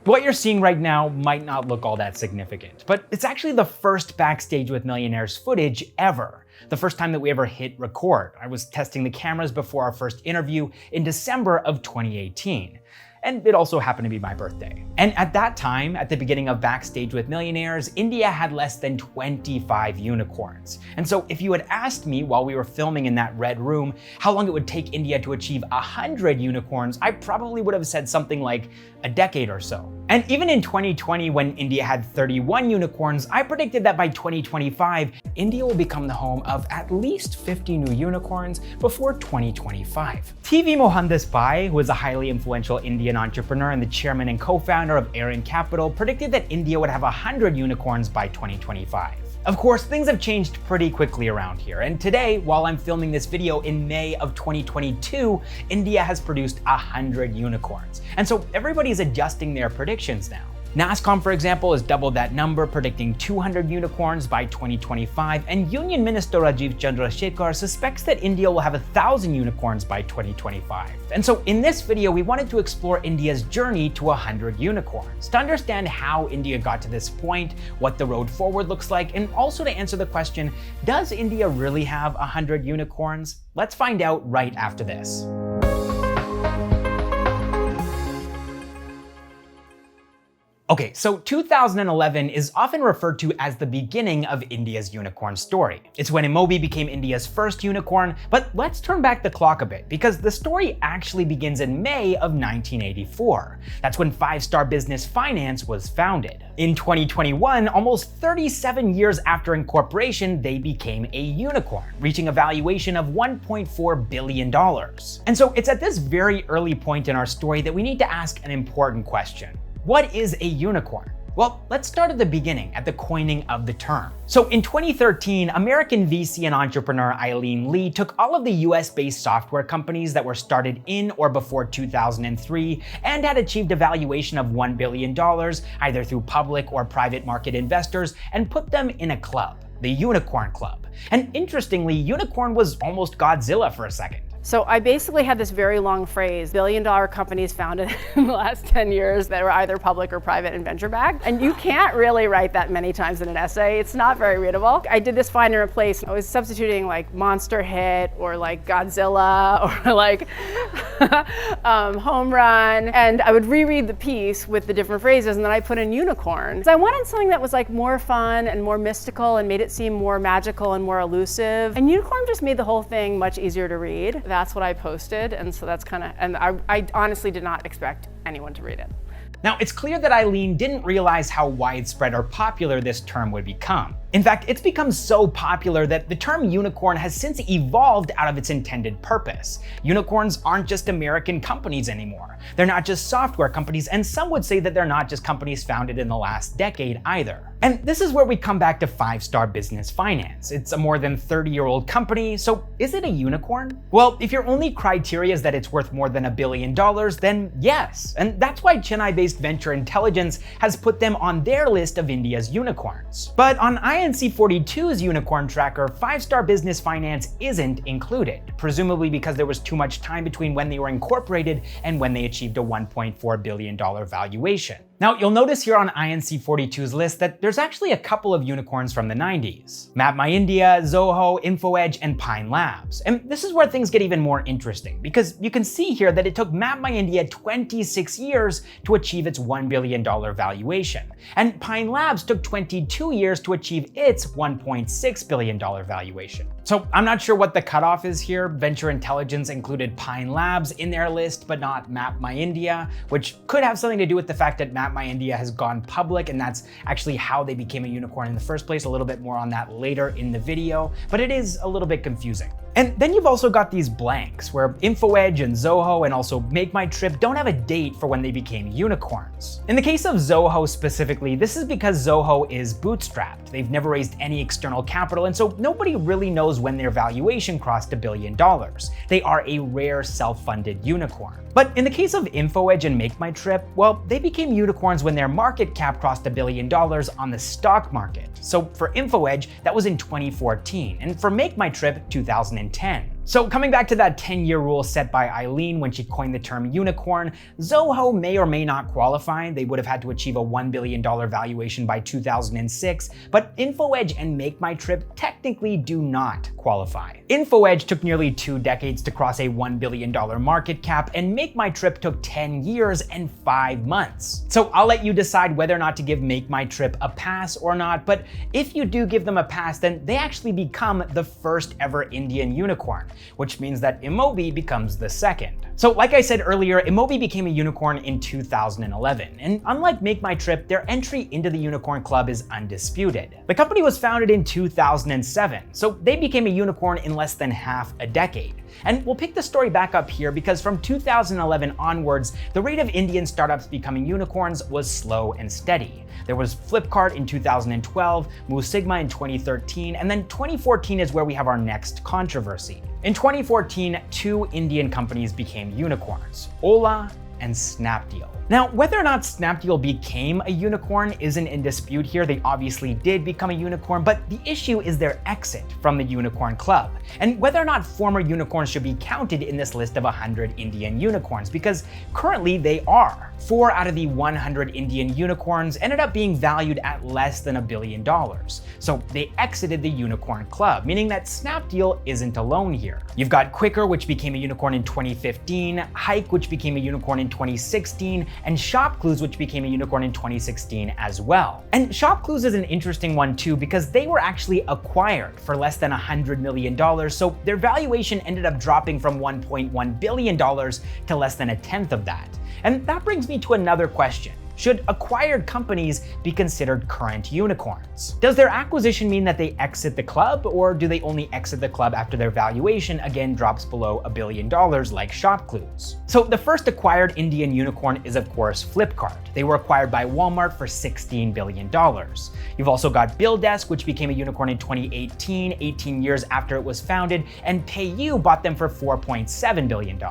What you're seeing right now might not look all that significant, but it's actually the first Backstage with Millionaires footage ever. The first time that we ever hit record. I was testing the cameras before our first interview in December of 2018. And it also happened to be my birthday. And at that time, at the beginning of Backstage with Millionaires, India had less than 25 unicorns. And so if you had asked me while we were filming in that red room how long it would take India to achieve 100 unicorns, I probably would have said something like a decade or so. And even in 2020, when India had 31 unicorns, I predicted that by 2025, India will become the home of at least 50 new unicorns before 2025. TV Mohandas Pai, who is a highly influential Indian entrepreneur and the chairman and co-founder of Aaron Capital, predicted that India would have 100 unicorns by 2025. Of course, things have changed pretty quickly around here, and today, while I'm filming this video in May of 2022, India has produced 100 unicorns. And so everybody's adjusting their predictions now. NASSCOM, for example, has doubled that number, predicting 200 unicorns by 2025, and Union Minister Rajiv Chandrasekhar suspects that India will have 1,000 unicorns by 2025. And so in this video, we wanted to explore India's journey to 100 unicorns, to understand how India got to this point, what the road forward looks like, and also to answer the question, does India really have 100 unicorns? Let's find out right after this. Okay, so 2011 is often referred to as the beginning of India's unicorn story. It's when inMobi became India's first unicorn, but let's turn back the clock a bit, because the story actually begins in May of 1984. That's when 5-Star Business Finance was founded. In 2021, almost 37 years after incorporation, they became a unicorn, reaching a valuation of $1.4 billion. And so it's at this very early point in our story that we need to ask an important question. What is a unicorn? Well, let's start at the beginning, at the coining of the term. So in 2013, American VC and entrepreneur Aileen Lee took all of the US-based software companies that were started in or before 2003 and had achieved a valuation of $1 billion, either through public or private market investors, and put them in a club, the Unicorn Club. And interestingly, unicorn was almost Godzilla for a second. So I basically had this very long phrase, billion-dollar companies founded in the last 10 years that were either public or private and venture-backed. And you can't really write that many times in an essay. It's not very readable. I did this find and replace. I was substituting like monster hit or like Godzilla or like home run. And I would reread the piece with the different phrases, and then I put in unicorn. So I wanted something that was like more fun and more mystical and made it seem more magical and more elusive. And unicorn just made the whole thing much easier to read. That's what I posted, and so that's kind of, and I honestly did not expect anyone to read it. Now, it's clear that Aileen didn't realize how widespread or popular this term would become. In fact, it's become so popular that the term unicorn has since evolved out of its intended purpose. Unicorns aren't just American companies anymore. They're not just software companies, and some would say that they're not just companies founded in the last decade either. And this is where we come back to 5-Star Business Finance. It's a more than 30-year-old company, so is it a unicorn? Well, if your only criteria is that it's worth more than $1 billion, then yes. And that's why Chennai-based Venture Intelligence has put them on their list of India's unicorns. But on INC42's unicorn tracker, 5-Star Business Finance isn't included, presumably because there was too much time between when they were incorporated and when they achieved a $1.4 billion valuation. Now, you'll notice here on INC42's list that there's actually a couple of unicorns from the 90s. MapMyIndia, Zoho, InfoEdge, and Pine Labs. And this is where things get even more interesting, because you can see here that it took MapMyIndia 26 years to achieve its $1 billion valuation. And Pine Labs took 22 years to achieve its $1.6 billion valuation. So I'm not sure what the cutoff is here. Venture Intelligence included Pine Labs in their list, but not MapMyIndia, which could have something to do with the fact that MapMyIndia has gone public, and that's actually how they became a unicorn in the first place. A little bit more on that later in the video, but it is a little bit confusing. And then you've also got these blanks where InfoEdge and Zoho and also MakeMyTrip don't have a date for when they became unicorns. In the case of Zoho specifically, this is because Zoho is bootstrapped. They've never raised any external capital, and so nobody really knows when their valuation crossed $1 billion. They are a rare self-funded unicorn. But in the case of InfoEdge and MakeMyTrip, well, they became unicorns when their market cap crossed $1 billion on the stock market. So for InfoEdge, that was in 2014, and for MakeMyTrip, 2010. So coming back to that 10-year rule set by Aileen when she coined the term unicorn, Zoho may or may not qualify. They would have had to achieve a $1 billion valuation by 2006, but InfoEdge and MakeMyTrip technically do not qualify. InfoEdge took nearly 2 decades to cross a $1 billion market cap, and MakeMyTrip took 10 years and 5 months. So I'll let you decide whether or not to give MakeMyTrip a pass or not, but if you do give them a pass, then they actually become the first ever Indian unicorn, which means that inMobi becomes the second. So like I said earlier, inMobi became a unicorn in 2011, and unlike MakeMyTrip, their entry into the unicorn club is undisputed. The company was founded in 2007, so they became a unicorn in less than half a decade. And we'll pick the story back up here because from 2011 onwards, the rate of Indian startups becoming unicorns was slow and steady. There was Flipkart in 2012, Sigma in 2013, and then 2014 is where we have our next controversy. In 2014, 2 Indian companies became unicorns, Ola and Snapdeal. Now, whether or not Snapdeal became a unicorn isn't in dispute here. They obviously did become a unicorn, but the issue is their exit from the unicorn club, and whether or not former unicorns should be counted in this list of 100 Indian unicorns, because currently they are. 4 out of the 100 Indian unicorns ended up being valued at less than $1 billion. So they exited the unicorn club, meaning that Snapdeal isn't alone here. You've got Quikr, which became a unicorn in 2015, Hike, which became a unicorn in 2016, and Shopclues, which became a unicorn in 2016 as well. And Shopclues is an interesting one too, because they were actually acquired for less than $100 million, so their valuation ended up dropping from $1.1 billion to less than 1/10 of that. And that brings me to another question. Should acquired companies be considered current unicorns? Does their acquisition mean that they exit the club, or do they only exit the club after their valuation again drops below $1 billion like Shopclues? So the first acquired Indian unicorn is of course Flipkart. They were acquired by Walmart for $16 billion. You've also got BillDesk, which became a unicorn in 2018, 18 years after it was founded, and PayU bought them for $4.7 billion.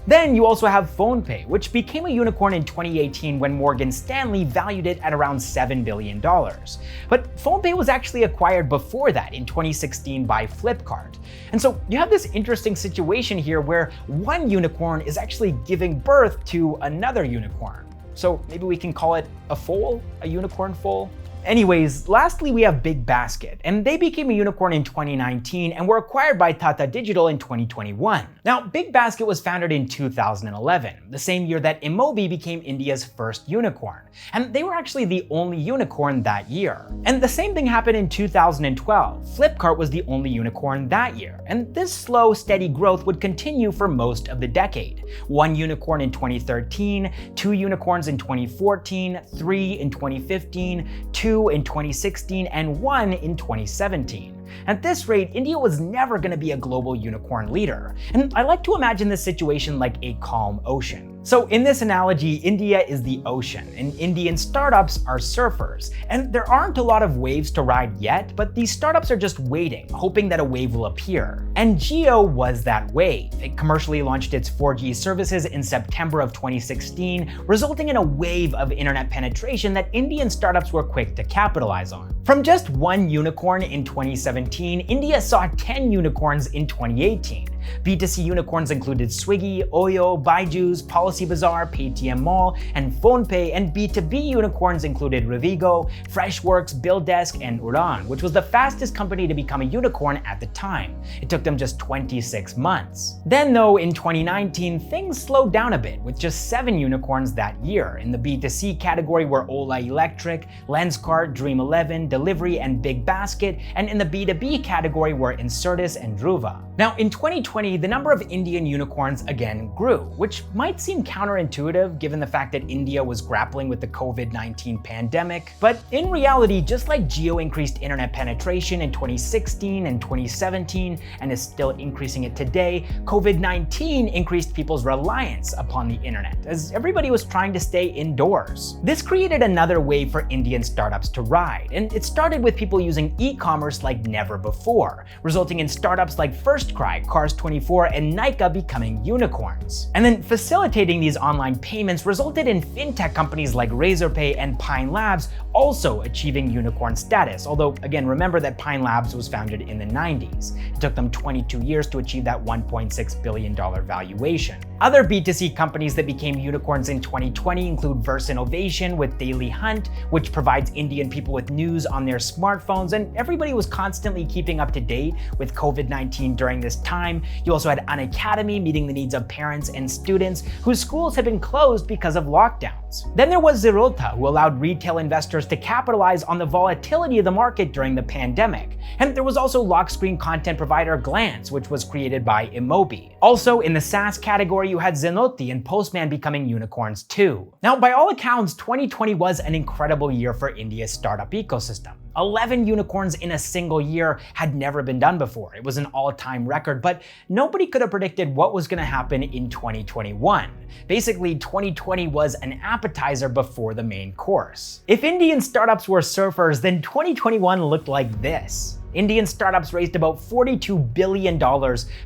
Then you also have PhonePe, which became a unicorn in 2018 when Morgan Stanley valued it at around $7 billion. But PhonePe was actually acquired before that in 2016 by Flipkart. And so you have this interesting situation here where one unicorn is actually giving birth to another unicorn. So maybe we can call it a foal, a unicorn foal. Anyways, lastly we have Big Basket, and they became a unicorn in 2019 and were acquired by Tata Digital in 2021. Now, Big Basket was founded in 2011, the same year that inMobi became India's first unicorn, and they were actually the only unicorn that year. And the same thing happened in 2012. Flipkart was the only unicorn that year, and this slow, steady growth would continue for most of the decade. 1 unicorn in 2013, 2 unicorns in 2014, 3 in 2015, 2 in 2016, and 1 in 2017. At this rate, India was never going to be a global unicorn leader. And I like to imagine this situation like a calm ocean. So in this analogy, India is the ocean, and Indian startups are surfers. And there aren't a lot of waves to ride yet, but these startups are just waiting, hoping that a wave will appear. And Jio was that wave. It commercially launched its 4G services in September of 2016, resulting in a wave of internet penetration that Indian startups were quick to capitalize on. From just 1 unicorn in 2017, India saw 10 unicorns in 2018. B2C unicorns included Swiggy, Oyo, Byju's, Policy Bazaar, Paytm Mall, and PhonePe, and B2B unicorns included Revigo, Freshworks, BillDesk, and Udaan, which was the fastest company to become a unicorn at the time. It took them just 26 months. Then though, in 2019, things slowed down a bit, with just 7 unicorns that year. In the B2C category were Ola Electric, Lenskart, Dream11, Delivery, and Big Basket, and in the B2B category were Incertis and Druva. Now, in 2020, the number of Indian unicorns again grew, which might seem counterintuitive given the fact that India was grappling with the COVID-19 pandemic. But in reality, just like Jio increased internet penetration in 2016 and 2017 and is still increasing it today, COVID-19 increased people's reliance upon the internet as everybody was trying to stay indoors. This created another wave for Indian startups to ride, and it started with people using e-commerce like never before, resulting in startups like FirstCry, Cars House24 and Nykaa becoming unicorns. And then facilitating these online payments resulted in fintech companies like Razorpay and Pine Labs also achieving unicorn status, although again, remember that Pine Labs was founded in the 90s. It took them 22 years to achieve that $1.6 billion valuation. Other B2C companies that became unicorns in 2020 include Verse Innovation with Daily Hunt, which provides Indian people with news on their smartphones, and everybody was constantly keeping up to date with COVID-19 during this time. You also had Unacademy, meeting the needs of parents and students whose schools had been closed because of lockdowns. Then there was Zerota, who allowed retail investors to capitalize on the volatility of the market during the pandemic. And there was also lock screen content provider Glance, which was created by inMobi. Also, in the SaaS category, you had Zenoti and Postman becoming unicorns too. Now, by all accounts, 2020 was an incredible year for India's startup ecosystem. 11 unicorns in a single year had never been done before. It was an all-time record, but nobody could have predicted what was going to happen in 2021. Basically, 2020 was an appetizer before the main course. If Indian startups were surfers, then 2021 looked like this. Indian startups raised about $42 billion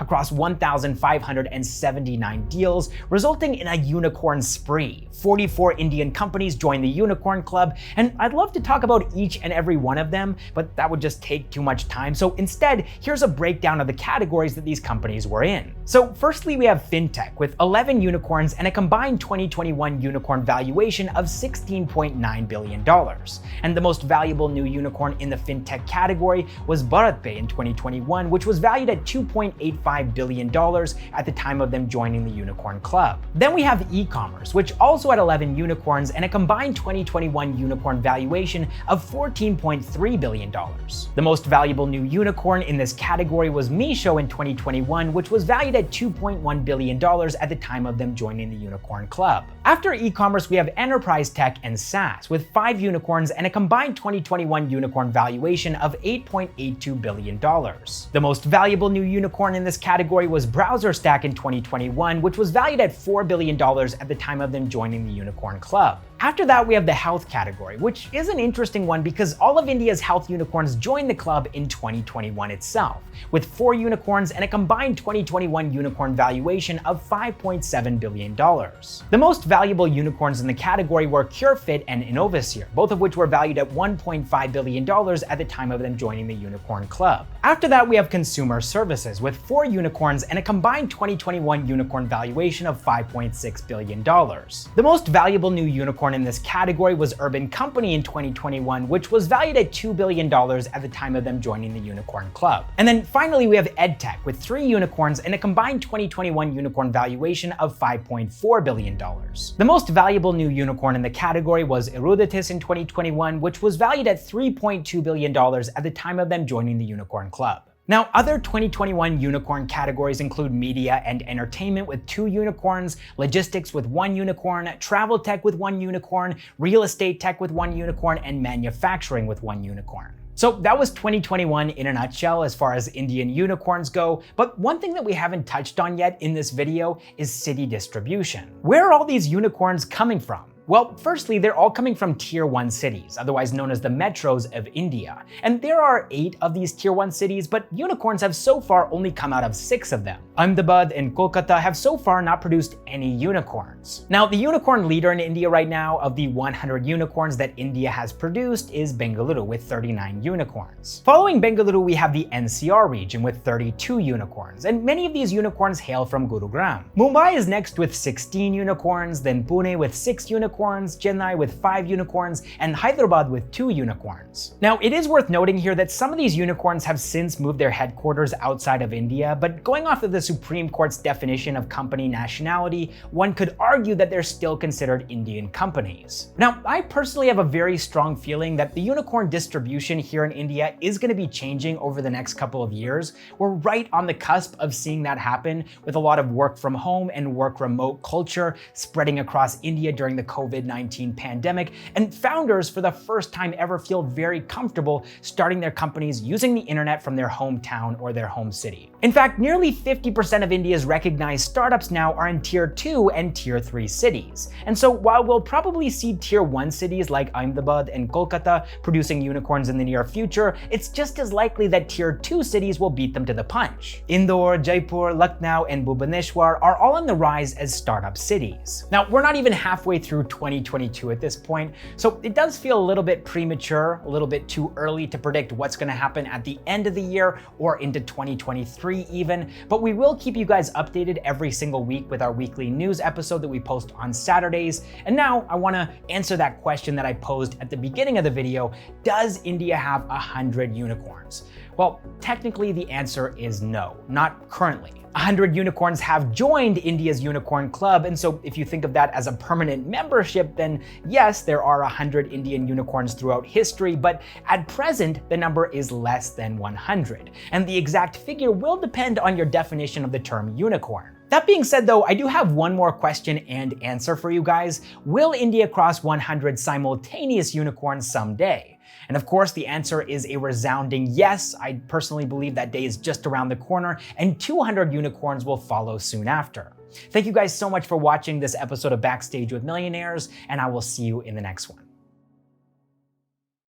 across 1,579 deals, resulting in a unicorn spree. 44 Indian companies joined the Unicorn Club, and I'd love to talk about each and every one of them, but that would just take too much time. So instead, here's a breakdown of the categories that these companies were in. So firstly, we have FinTech with 11 unicorns and a combined 2021 unicorn valuation of $16.9 billion. And the most valuable new unicorn in the FinTech category was BharatPe in 2021, which was valued at $2.85 billion at the time of them joining the Unicorn Club. Then we have e-commerce, which also had 11 unicorns and a combined 2021 unicorn valuation of $14.3 billion. The most valuable new unicorn in this category was Meesho in 2021, which was valued at $2.1 billion at the time of them joining the Unicorn Club. After e-commerce, we have enterprise tech and SaaS, with 5 unicorns and a combined 2021 unicorn valuation of $8.82 billion. The most valuable new unicorn in this category was BrowserStack in 2021, which was valued at $4 billion at the time of them joining the Unicorn Club. After that, we have the health category, which is an interesting one because all of India's health unicorns joined the club in 2021 itself, with 4 unicorns and a combined 2021 unicorn valuation of $5.7 billion. The most valuable unicorns in the category were cure.fit and Innovaseer, both of which were valued at $1.5 billion at the time of them joining the Unicorn Club. After that, we have consumer services, with 4 unicorns and a combined 2021 unicorn valuation of $5.6 billion. The most valuable new unicorn in this category was Urban Company in 2021, which was valued at $2 billion at the time of them joining the Unicorn Club. And then finally, we have EDTECH with 3 unicorns and a combined 2021 unicorn valuation of $5.4 billion. The most valuable new unicorn in the category was EDTECH in 2021, which was valued at $3.2 billion at the time of them joining the Unicorn Club. Now, other 2021 unicorn categories include media and entertainment with 2 unicorns, logistics with 1 unicorn, travel tech with 1 unicorn, real estate tech with 1 unicorn, and manufacturing with 1 unicorn. So that was 2021 in a nutshell as far as Indian unicorns go, but one thing that we haven't touched on yet in this video is city distribution. Where are all these unicorns coming from? Well, firstly, they're all coming from Tier 1 cities, otherwise known as the metros of India. And there are 8 of these Tier 1 cities, but unicorns have so far only come out of 6 of them. Ahmedabad and Kolkata have so far not produced any unicorns. Now, the unicorn leader in India right now of the 100 unicorns that India has produced is Bengaluru with 39 unicorns. Following Bengaluru, we have the NCR region with 32 unicorns, and many of these unicorns hail from Gurugram. Mumbai is next with 16 unicorns, then Pune with 6 unicorns, Chennai with 5 unicorns, and Hyderabad with 2 unicorns. Now, it is worth noting here that some of these unicorns have since moved their headquarters outside of India, but going off of the Supreme Court's definition of company nationality, one could argue that they're still considered Indian companies. Now, I personally have a very strong feeling that the unicorn distribution here in India is going to be changing over the next couple of years. We're right on the cusp of seeing that happen, with a lot of work from home and work remote culture spreading across India during the COVID-19 pandemic, and founders for the first time ever feel very comfortable starting their companies using the internet from their hometown or their home city. In fact, nearly 50% of India's recognized startups now are in Tier 2 and Tier 3 cities. And so while we'll probably see Tier 1 cities like Ahmedabad and Kolkata producing unicorns in the near future, it's just as likely that Tier 2 cities will beat them to the punch. Indore, Jaipur, Lucknow, and Bhubaneswar are all on the rise as startup cities. Now, we're not even halfway through 2022 at this point, so it does feel a little bit premature, a little bit too early to predict what's going to happen at the end of the year or into 2023 even, but we will keep you guys updated every single week with our weekly news episode that we post on Saturdays. And now I want to answer that question that I posed at the beginning of the video: does India have 100 unicorns? Well, technically the answer is no, not currently. 100 unicorns have joined India's unicorn club, and so if you think of that as a permanent membership, then yes, there are 100 Indian unicorns throughout history, but at present, the number is less than 100. And the exact figure will depend on your definition of the term unicorn. That being said though, I do have one more question and answer for you guys. Will India cross 100 simultaneous unicorns someday? And of course, the answer is a resounding yes. I personally believe that day is just around the corner, and 200 unicorns will follow soon after. Thank you guys so much for watching this episode of Backstage with Millionaires, and I will see you in the next one.